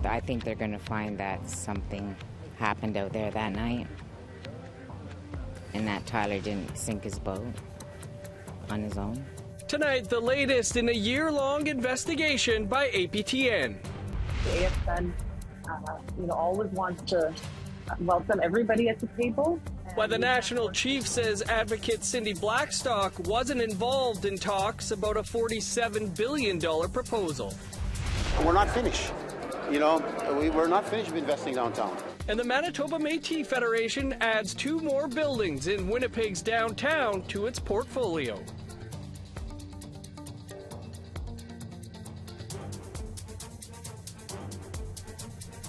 I think they're going to find that something happened out there that night and that Tyler didn't sink his boat on his own. Tonight, the latest in a year-long investigation by APTN. The AFN, always wants to welcome everybody at the table. While the national chief says advocate Cindy Blackstock wasn't involved in talks about a $47 billion proposal. We're not finished. We're not finished investing downtown. And the Manitoba Métis Federation adds 2 more buildings in Winnipeg's downtown to its portfolio.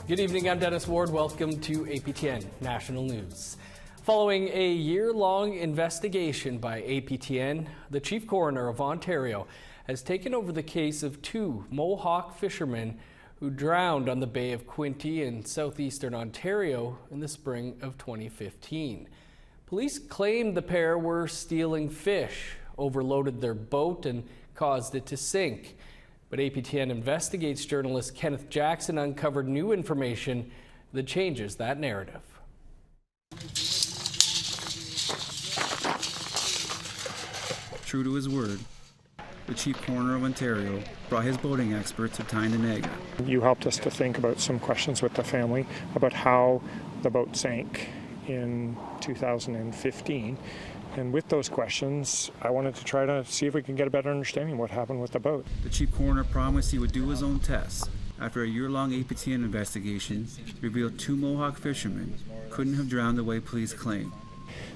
Good evening, I'm Dennis Ward. Welcome to APTN National News. Following a year-long investigation by APTN, the Chief Coroner of Ontario has taken over the case of 2 Mohawk fishermen who drowned on the Bay of Quinte in southeastern Ontario in the spring of 2015. Police claimed the pair were stealing fish, overloaded their boat and caused it to sink. But APTN Investigates journalist Kenneth Jackson uncovered new information that changes that narrative. True to his word, the Chief Coroner of Ontario brought his boating expert to Tyndonega. You helped us to think about some questions with the family about how the boat sank in 2015. And with those questions, I wanted to try to see if we can get a better understanding of what happened with the boat. The Chief Coroner promised he would do his own tests. After a year-long APTN investigation revealed 2 Mohawk fishermen couldn't have drowned the way police claim.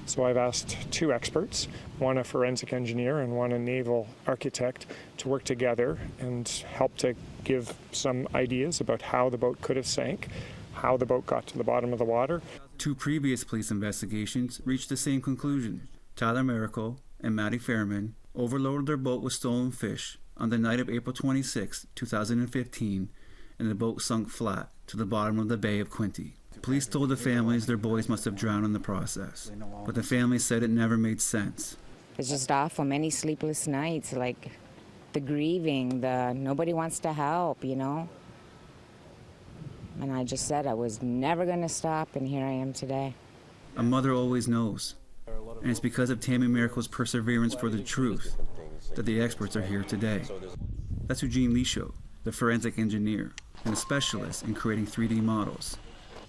So I've asked 2 experts, one a forensic engineer and one a naval architect, to work together and help to give some ideas about how the boat could have sank, how the boat got to the bottom of the water. 2 previous police investigations reached the same conclusion. Tyler Miracle and Maddie Fairman overloaded their boat with stolen fish on the night of April 26, 2015, and the boat sunk flat to the bottom of the Bay of Quinte. Police told the families their boys must have drowned in the process, but the families said it never made sense. It's just awful. Many sleepless nights, like the grieving, nobody wants to help, And I just said I was never going to stop, and here I am today. A mother always knows. And it's because of Tammy Miracle's perseverance for the truth that the experts are here today. That's Eugene Lisho, the forensic engineer and a specialist in creating 3D models.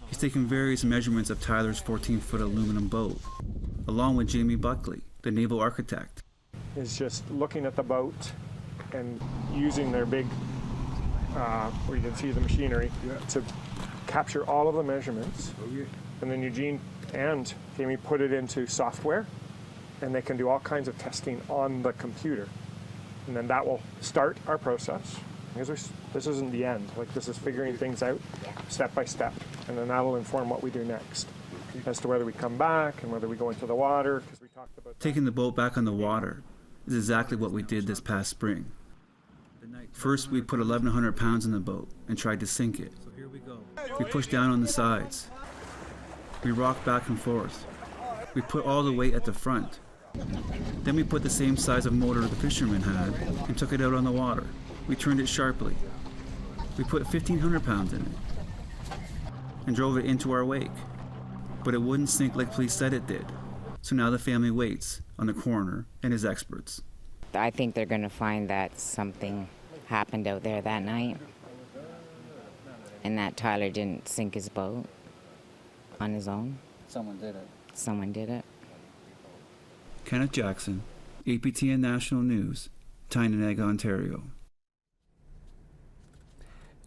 He's taken various measurements of Tyler's 14-foot aluminum boat, along with Jamie Buckley, the naval architect. Is just looking at the boat and using their big, where you can see the machinery, to capture all of the measurements. And then Eugene and Jamie put it into software, and they can do all kinds of testing on the computer. And then that will start our process. Because this isn't the end. This is figuring things out step by step. And then that'll inform what we do next as to whether we come back and whether we go into the water. Because we talked about taking the boat back on the water is exactly what we did this past spring. First, we put 1,100 pounds in the boat and tried to sink it. We pushed down on the sides. We rocked back and forth. We put all the weight at the front. Then we put the same size of motor the fishermen had and took it out on the water. We turned it sharply. We put 1,500 pounds in it and drove it into our wake. But it wouldn't sink like police said it did. So now the family waits on the coroner and his experts. I think they're going to find that something happened out there that night and that Tyler didn't sink his boat on his own. Someone did it. Someone did it. Kenneth Jackson, APTN National News, Tyndonega, Ontario.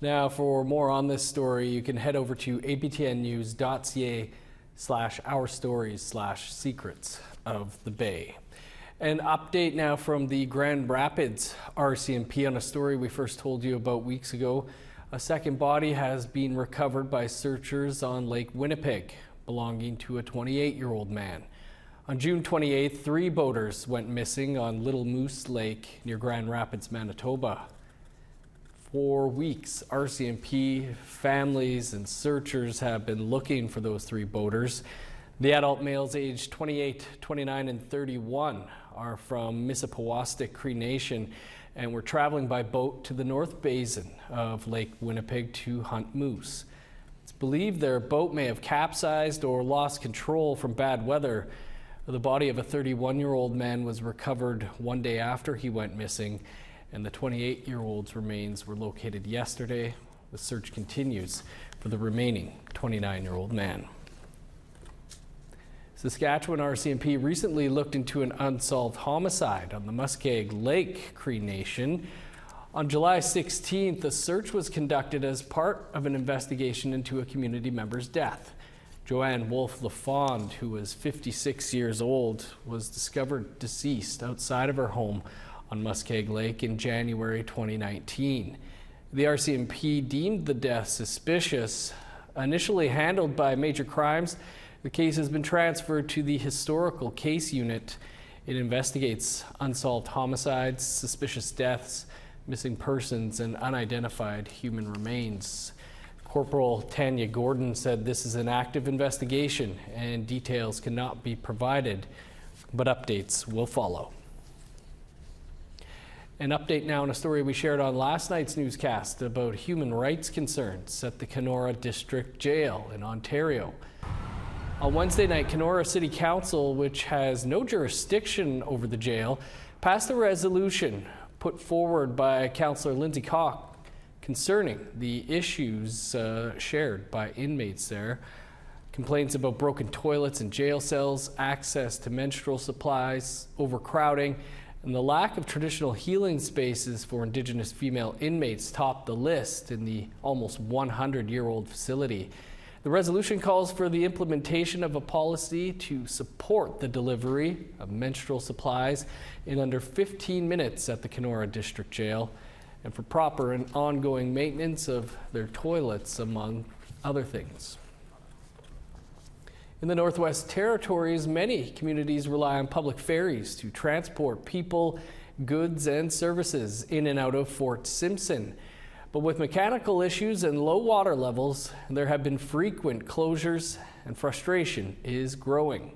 Now, for more on this story, you can head over to aptnnews.ca/ourstories/secrets of the Bay. An update now from the Grand Rapids RCMP on a story we first told you about weeks ago. A second body has been recovered by searchers on Lake Winnipeg, belonging to a 28-year-old man. On June 28th, 3 boaters went missing on Little Moose Lake near Grand Rapids, Manitoba. For weeks, RCMP, families, and searchers have been looking for those 3 boaters. The adult males aged 28, 29, and 31 are from Mississippiwastic Cree Nation and were traveling by boat to the North Basin of Lake Winnipeg to hunt moose. It's believed their boat may have capsized or lost control from bad weather. The body of a 31-year-old man was recovered one day after he went missing, and the 28-year-old's remains were located yesterday. The search continues for the remaining 29-year-old man. Saskatchewan RCMP recently looked into an unsolved homicide on the Muskeg Lake Cree Nation. On July 16th, a search was conducted as part of an investigation into a community member's death. Joanne Wolf-Lafond, who was 56 years old, was discovered deceased outside of her home on Muskeg Lake in January 2019. The RCMP deemed the death suspicious. Initially handled by Major Crimes, the case has been transferred to the Historical Case Unit. It investigates unsolved homicides, suspicious deaths, missing persons, and unidentified human remains. Corporal Tanya Gordon said this is an active investigation and details cannot be provided, but updates will follow. An update now on a story we shared on last night's newscast about human rights concerns at the Canora District Jail in Ontario. On Wednesday night, Canora City Council, which has no jurisdiction over the jail, passed a resolution put forward by Councillor Lindsay Koch concerning the issues shared by inmates there. Complaints about broken toilets in jail cells, access to menstrual supplies, overcrowding, and the lack of traditional healing spaces for Indigenous female inmates topped the list in the almost 100-year-old facility. The resolution calls for the implementation of a policy to support the delivery of menstrual supplies in under 15 minutes at the Canora District Jail, and for proper and ongoing maintenance of their toilets, among other things. In the Northwest Territories, many communities rely on public ferries to transport people, goods, and services in and out of Fort Simpson. But with mechanical issues and low water levels, there have been frequent closures and frustration is growing.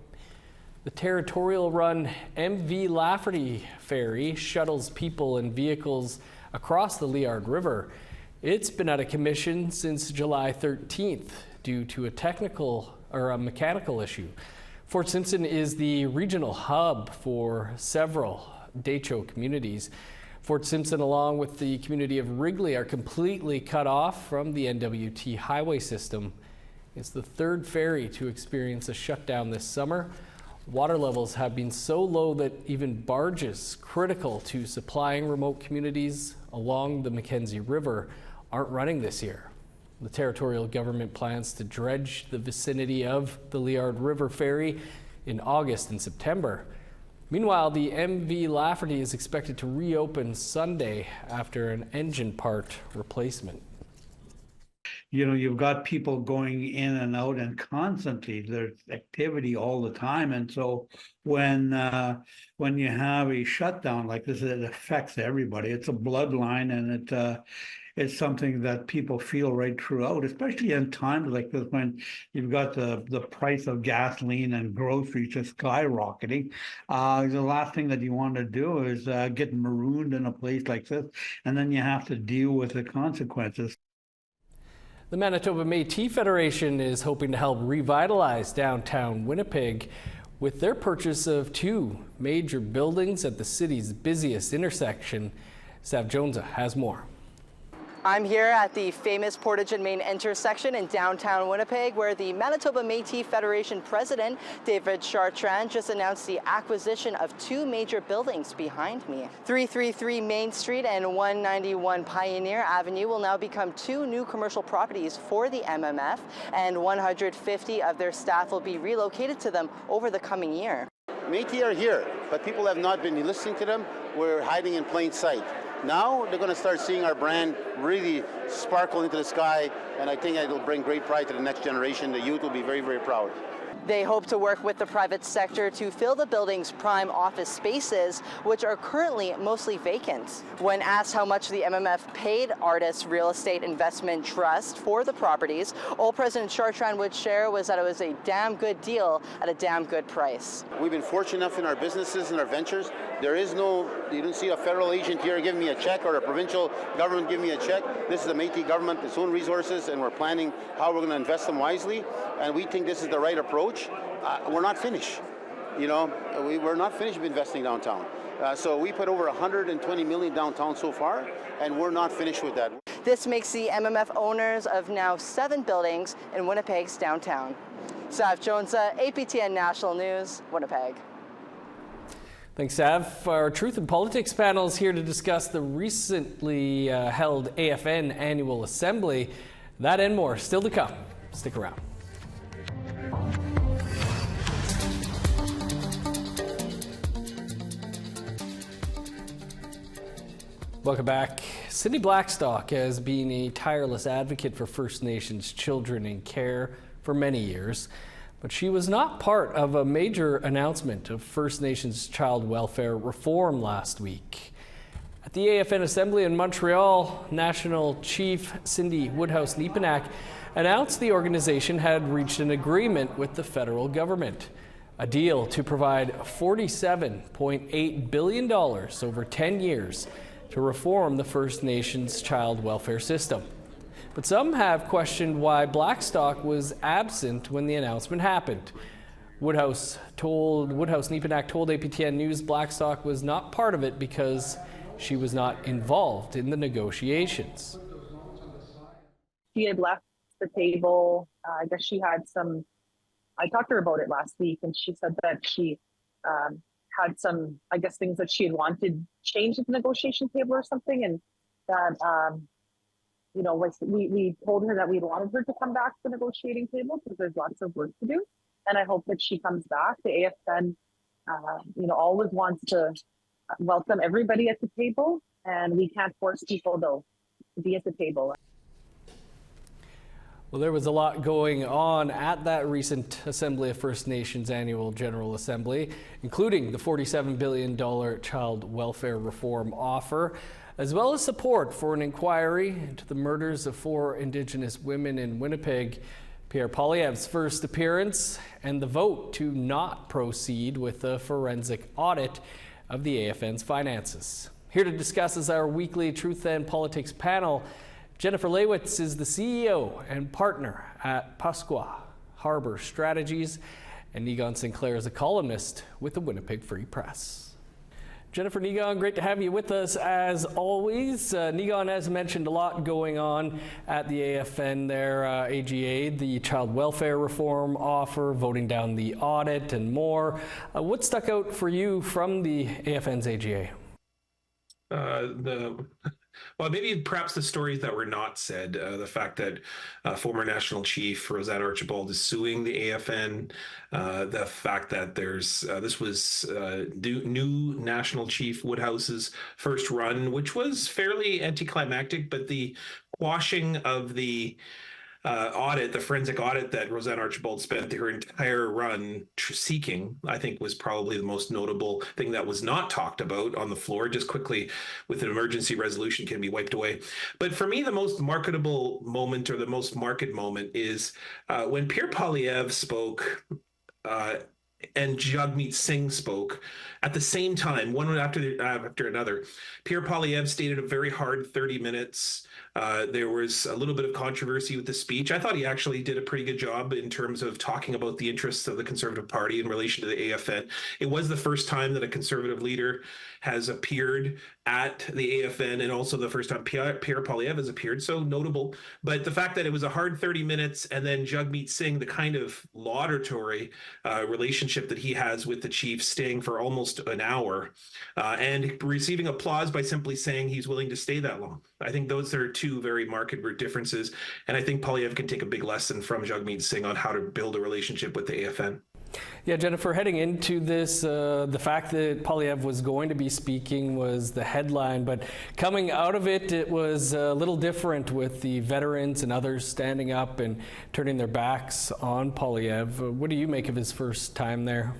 The territorial-run MV Lafferty ferry shuttles people and vehicles across the Liard River. It's been out of commission since July 13th due to a mechanical issue. Fort Simpson is the regional hub for several Decho communities. Fort Simpson, along with the community of Wrigley, are completely cut off from the NWT highway system. It's the third ferry to experience a shutdown this summer. Water levels have been so low that even barges critical to supplying remote communities along the Mackenzie River aren't running this year. The territorial government plans to dredge the vicinity of the Liard River ferry in August and September. Meanwhile, the MV Lafferty is expected to reopen Sunday after an engine part replacement. You know, you've got people going in and out, and constantly there's activity all the time. And so when you have a shutdown like this, it affects everybody. It's a bloodline, and it's something that people feel right throughout, especially in times like this when you've got the price of gasoline and groceries just skyrocketing. The last thing that you want to do is get marooned in a place like this, and then you have to deal with the consequences. The Manitoba Métis Federation is hoping to help revitalize downtown Winnipeg with their purchase of 2 major buildings at the city's busiest intersection. Sav Jonesa has more. I'm here at the famous Portage and Main intersection in downtown Winnipeg, where the Manitoba Métis Federation president, David Chartrand, just announced the acquisition of 2 major buildings behind me. 333 Main Street and 191 Pioneer Avenue will now become 2 new commercial properties for the MMF, and 150 of their staff will be relocated to them over the coming year. Métis are here, but people have not been listening to them. We're hiding in plain sight. Now they're going to start seeing our brand really sparkle into the sky, and I think it'll bring great pride to the next generation. The youth will be very, very proud. They hope to work with the private sector to fill the building's prime office spaces, which are currently mostly vacant. When asked how much the MMF paid Artis Real Estate Investment Trust for the properties, all President Chartrand would share was that it was a damn good deal at a damn good price. We've been fortunate enough in our businesses and our ventures There is no, you don't see a federal agent here giving me a check or a provincial government giving me a check. This is the Métis government, its own resources, and we're planning how we're going to invest them wisely. And we think this is the right approach. We're not finished. We're not finished investing downtown. So we put over $120 million downtown so far, and we're not finished with that. This makes the MMF owners of now 7 buildings in Winnipeg's downtown. Sav Jones, APTN National News, Winnipeg. Thanks, Sav. Our Truth in Politics panel is here to discuss the recently held AFN Annual Assembly. That and more still to come. Stick around. Welcome back. Cindy Blackstock has been a tireless advocate for First Nations children in care for many years, but she was not part of a major announcement of First Nations child welfare reform last week. At the AFN Assembly in Montreal, National Chief Cindy Woodhouse-Nepenak announced the organization had reached an agreement with the federal government, a deal to provide $47.8 billion over 10 years to reform the First Nations child welfare system. But some have questioned why Blackstock was absent when the announcement happened. Woodhouse-Nepenak told APTN News Blackstock was not part of it because she was not involved in the negotiations. She had left the table. I guess she had I talked to her about it last week, and she said that she had some, I guess, things that she had wanted changed at the negotiation table or something, and that we told her that we wanted her to come back to the negotiating table because there's lots of work to do, and I hope that she comes back. The AFN, always wants to welcome everybody at the table, and we can't force people though to be at the table. Well, there was a lot going on at that recent Assembly of First Nations Annual General Assembly, including the $47 billion child welfare reform offer, as well as support for an inquiry into the murders of 4 Indigenous women in Winnipeg, Pierre Poilievre's first appearance, and the vote to not proceed with a forensic audit of the AFN's finances. Here to discuss is our weekly Truth and Politics panel. Jennifer Lewitz is the CEO and partner at Pasqua Harbor Strategies, and Niigaan Sinclair is a columnist with the Winnipeg Free Press. Jennifer, Niigaan, great to have you with us as always. Niigaan, as mentioned, a lot going on at the AFN there, AGA, the child welfare reform offer, voting down the audit, and more. What stuck out for you from the AFN's AGA? Well, maybe perhaps the stories that were not said, the fact that former National Chief Roseanne Archibald is suing the AFN, the fact that this was new National Chief Woodhouse's first run, which was fairly anticlimactic, but the quashing of the audit, the forensic audit that Roseanne Archibald spent her entire run seeking, I think was probably the most notable thing that was not talked about on the floor. Just quickly, with an emergency resolution, can be wiped away. But for me, the most marketable moment, or the most market moment, is when Pierre Poilievre spoke and Jagmeet Singh spoke at the same time, one after another. Pierre Poilievre stated a very hard 30 minutes. There was a little bit of controversy with the speech. I thought he actually did a pretty good job in terms of talking about the interests of the Conservative Party in relation to the AFN. It was the first time that a Conservative leader has appeared at the AFN, and also the first time Pierre Poilievre has appeared, so notable. But the fact that it was a hard 30 minutes, and then Jagmeet Singh, the kind of laudatory relationship that he has with the chief, staying for almost an hour, and receiving applause by simply saying he's willing to stay that long. I think those are two very marked differences, and I think Poilievre can take a big lesson from Jagmeet Singh on how to build a relationship with the AFN. Yeah, Jennifer, heading into this, the fact that Poilievre was going to be speaking was the headline, but coming out of it, it was a little different, with the veterans and others standing up and turning their backs on Poilievre. What do you make of his first time there?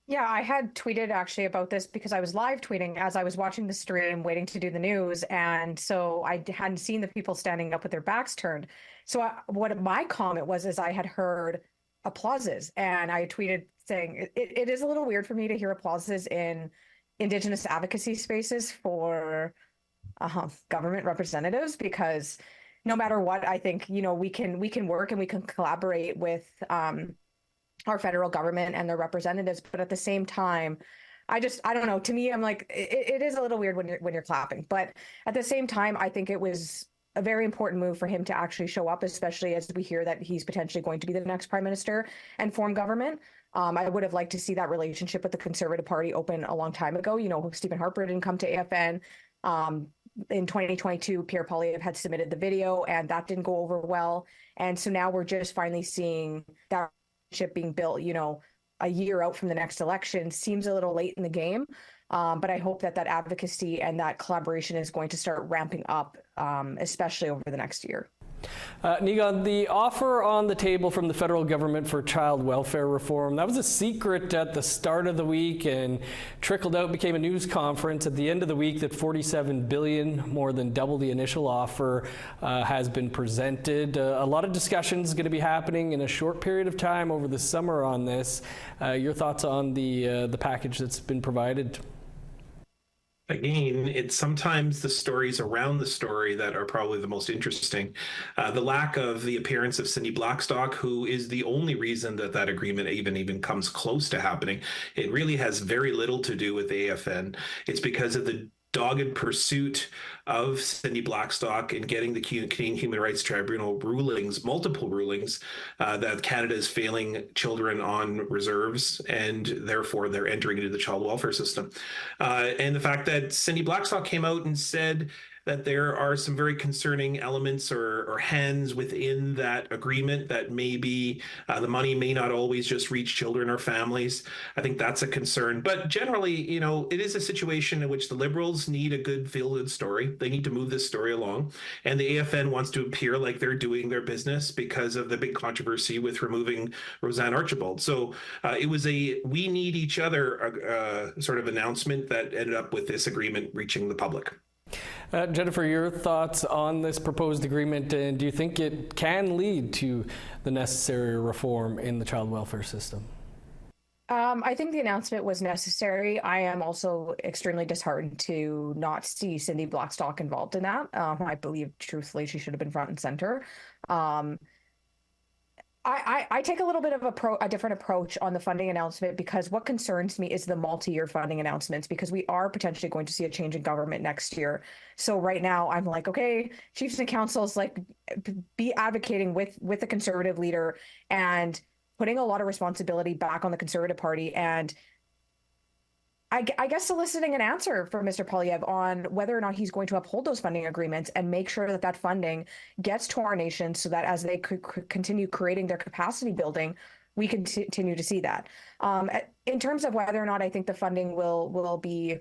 Yeah, I had tweeted actually about this because I was live tweeting as I was watching the stream, waiting to do the news. And so I hadn't seen the people standing up with their backs turned. So what my comment was, is I had heard applauses. And I tweeted saying it is a little weird for me to hear applauses in Indigenous advocacy spaces for government representatives, because no matter what, I think, you know, we can work and we can collaborate with our federal government and their representatives. But at the same time, I don't know. To me, I'm like, it is a little weird when you're clapping. But at the same time, I think it was a very important move for him to actually show up, especially as we hear that he's potentially going to be the next prime minister and form government. I would have liked to see that relationship with the Conservative Party open a long time ago. You know, Stephen Harper didn't come to AFN. In 2022, Pierre Poilievre had submitted the video, and that didn't go over well. And so now we're just finally seeing that relationship being built, you know, a year out from the next election. Seems a little late in the game. But I hope that advocacy and that collaboration is going to start ramping up, especially over the next year. Niigaan, the offer on the table from the federal government for child welfare reform, that was a secret at the start of the week and trickled out, became a news conference at the end of the week that $47 billion, more than double the initial offer, has been presented. A lot of discussions going to be happening in a short period of time over the summer on this. Your thoughts on the package that's been provided? Again, it's sometimes the stories around the story that are probably the most interesting. The lack of the appearance of Cindy Blackstock, who is the only reason that agreement even comes close to happening. It really has very little to do with AFN. It's because of the dogged pursuit of Cindy Blackstock in getting the Canadian Human Rights Tribunal rulings, multiple rulings, that Canada is failing children on reserves, and therefore they're entering into the child welfare system. And the fact that Cindy Blackstock came out and said that there are some very concerning elements or hands within that agreement, that maybe the money may not always just reach children or families. I think that's a concern. But generally, you know, it is a situation in which the Liberals need a good feel-good story. They need to move this story along. And the AFN wants to appear like they're doing their business because of the big controversy with removing Roseanne Archibald. So it was a we need each other sort of announcement that ended up with this agreement reaching the public. Jennifer, your thoughts on this proposed agreement, and do you think it can lead to the necessary reform in the child welfare system? I think the announcement was necessary. I am also extremely disheartened to not see Cindy Blackstock involved in that. I believe, truthfully, she should have been front and center. I take a little bit of a different approach on the funding announcement, because what concerns me is the multi-year funding announcements, because we are potentially going to see a change in government next year. So right now I'm like, okay, chiefs and councils, like, be advocating with the Conservative leader and putting a lot of responsibility back on the Conservative Party, and I guess soliciting an answer from Mr. Poilievre on whether or not he's going to uphold those funding agreements and make sure that funding gets to our nation, so that as they continue creating their capacity building, we continue to see that. In terms of whether or not I think the funding will be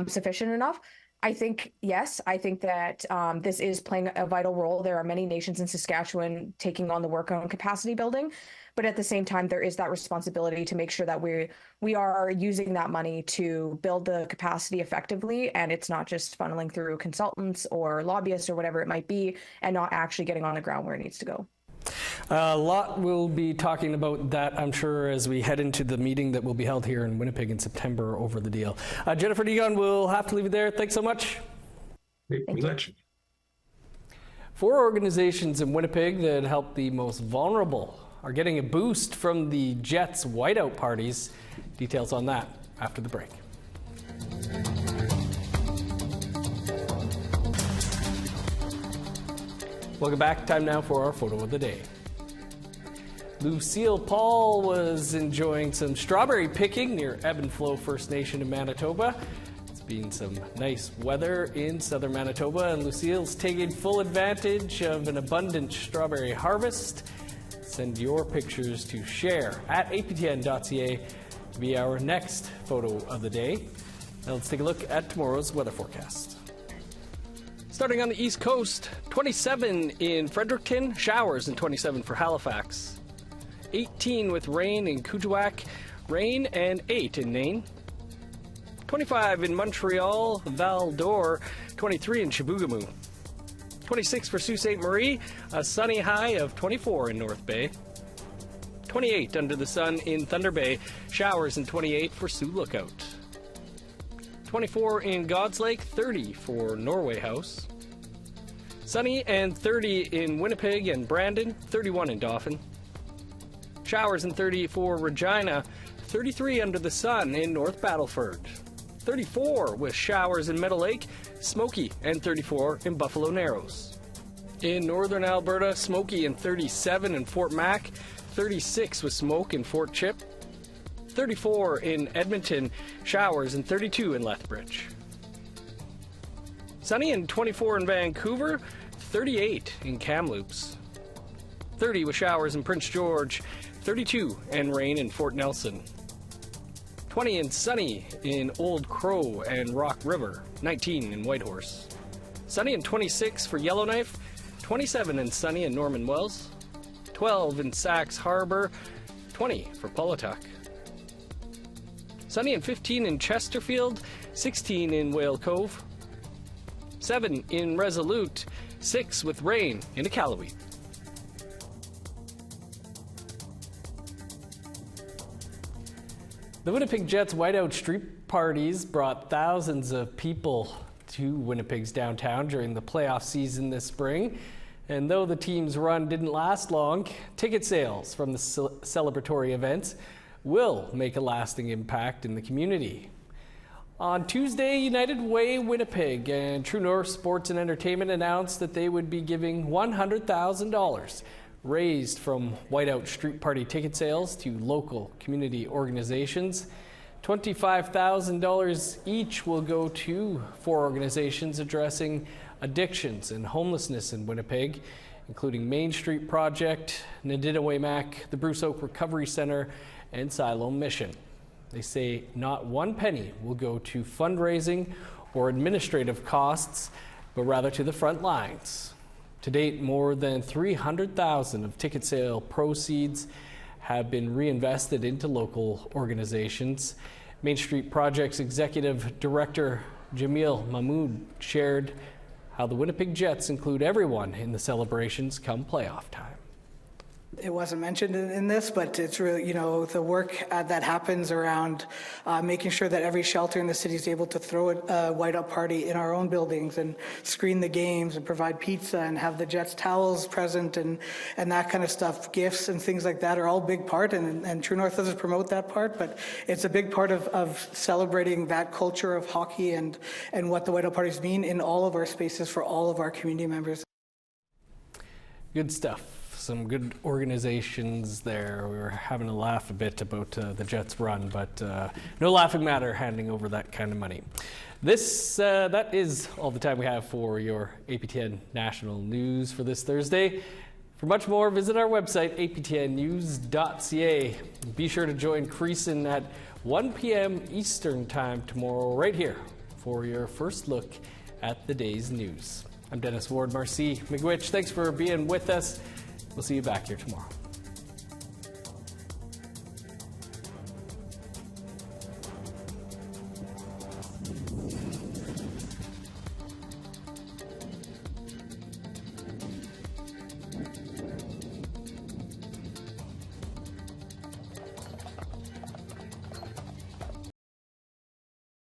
sufficient enough, I think, yes, I think that this is playing a vital role. There are many nations in Saskatchewan taking on the work on capacity building. But at the same time, there is that responsibility to make sure that we are using that money to build the capacity effectively, and it's not just funneling through consultants or lobbyists or whatever it might be, and not actually getting on the ground where it needs to go. A lot we'll be talking about that, I'm sure, as we head into the meeting that will be held here in Winnipeg in September over the deal. Jennifer Niigaan, we'll have to leave it there. Thanks so much. Thank you. 4 organizations in Winnipeg that help the most vulnerable are getting a boost from the Jets' whiteout parties. Details on that after the break. Welcome back. Time now for our photo of the day. Lucille Paul was enjoying some strawberry picking near Ebb and Flow First Nation in Manitoba. It's been some nice weather in southern Manitoba, and Lucille's taking full advantage of an abundant strawberry harvest. Send your pictures to share at aptn.ca to be our next photo of the day. Now let's take a look at tomorrow's weather forecast. Starting on the East Coast, 27 in Fredericton, showers, and 27 for Halifax. 18 with rain in Kuujjuaq, rain, and 8 in Nain. 25 in Montreal, Val d'Or, 23 in Chibougamau. 26 for Sault Ste. Marie, a sunny high of 24 in North Bay. 28 under the sun in Thunder Bay. Showers and 28 for Sioux Lookout. 24 in God's Lake, 30 for Norway House. Sunny and 30 in Winnipeg and Brandon, 31 in Dauphin. Showers and 30 for Regina, 33 under the sun in North Battleford. 34 with showers in Meadow Lake, smoky, and 34 in Buffalo Narrows. In northern Alberta, smoky and 37 in Fort Mac, 36 with smoke in Fort Chip, 34 in Edmonton, showers and 32 in Lethbridge. Sunny and 24 in Vancouver, 38 in Kamloops. 30 with showers in Prince George, 32 and rain in Fort Nelson. 20 and sunny in Old Crow and Rock River, 19 in Whitehorse. Sunny and 26 for Yellowknife, 27 and sunny in Norman Wells, 12 in Sax Harbor, 20 for Pawlatuck. Sunny and 15 in Chesterfield, 16 in Whale Cove, 7 in Resolute, 6 with rain in Iqaluit. The Winnipeg Jets whiteout street parties brought thousands of people to Winnipeg's downtown during the playoff season this spring. And though the team's run didn't last long, ticket sales from the celebratory events will make a lasting impact in the community. On Tuesday, United Way Winnipeg and True North Sports and Entertainment announced that they would be giving $100,000 raised from whiteout street party ticket sales to local community organizations. $25,000 each will go to 4 organizations addressing addictions and homelessness in Winnipeg, including Main Street Project, Nadinawaymak, the Bruce Oak Recovery Center, and Siloam Mission. They say not one penny will go to fundraising or administrative costs, but rather to the front lines. To date, more than $300,000 of ticket sale proceeds have been reinvested into local organizations. Main Street Project's Executive Director Jamil Mahmood shared how the Winnipeg Jets include everyone in the celebrations come playoff time. It wasn't mentioned in this, but it's really, the work that happens around making sure that every shelter in the city is able to throw a whiteout party in our own buildings and screen the games and provide pizza and have the Jets towels present and that kind of stuff. Gifts and things like that are all a big part, and True North doesn't promote that part, but it's a big part of celebrating that culture of hockey and what the whiteout parties mean in all of our spaces for all of our community members. Good stuff. Some good organizations there. We were having a laugh a bit about the Jets run, but no laughing matter handing over that kind of money. That is all the time we have for your APTN National News for this Thursday. For much more, visit our website, aptnnews.ca. Be sure to join Creason at 1 p.m. Eastern Time tomorrow, right here, for your first look at the day's news. I'm Dennis Ward. Marcy McGuitch, thanks for being with us. We'll see you back here tomorrow.